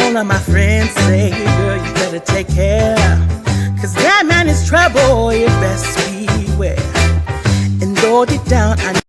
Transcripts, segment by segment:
all of my friends say, girl, you better take care. Cause that man is trouble, you best beware. And though deep down I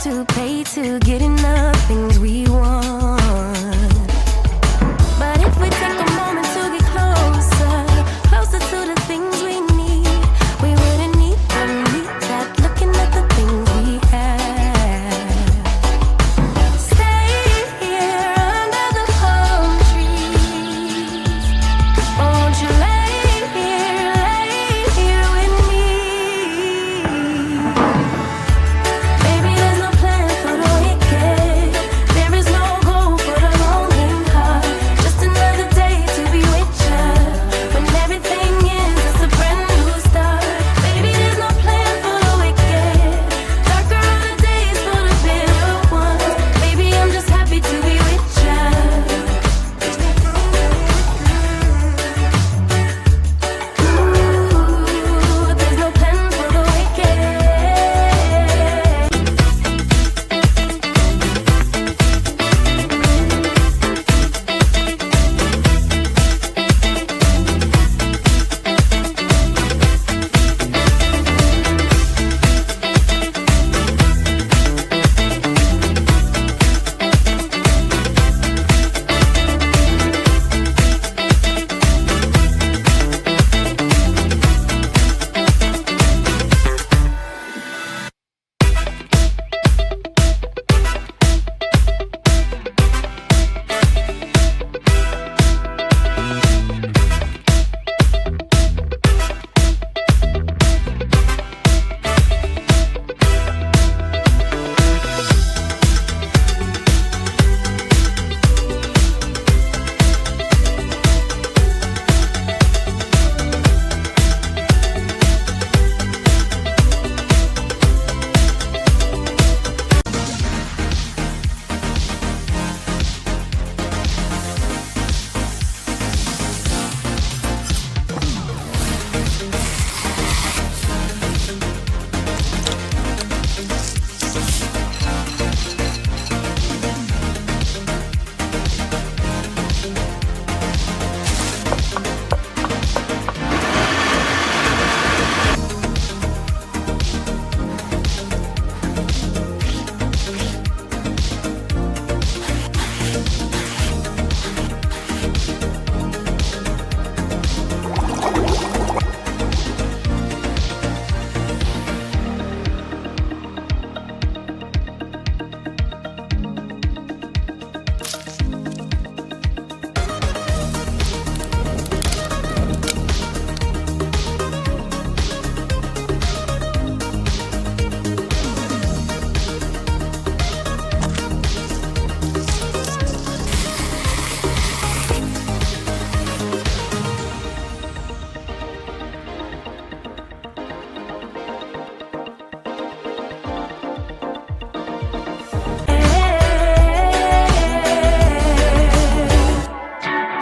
to pay to get enough things we want. But if we take a moment to get closer, closer to the things we need, we wouldn't need that looking at the things we have. Stay here under the palm trees. Won't you lay here with me? Baby, there's no plan for the wicked. There is no goal for the longing heart. Just another day to be with you. When everything ends, it's a brand new start. Baby, there's no plan for the wicked. Darker are the days for the bitter ones. Baby, I'm just happy to be with you. Ooh, there's no plan for the wicked.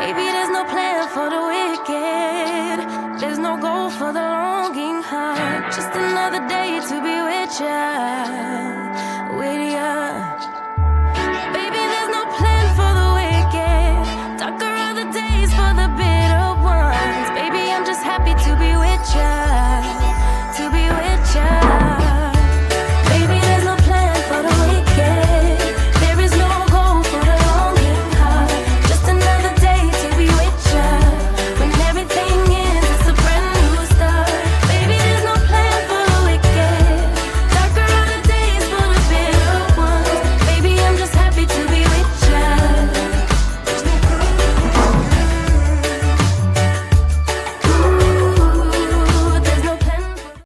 Baby, there's no plan for the wicked. There's no goal for the longing heart. Just another day to be with ya, with ya.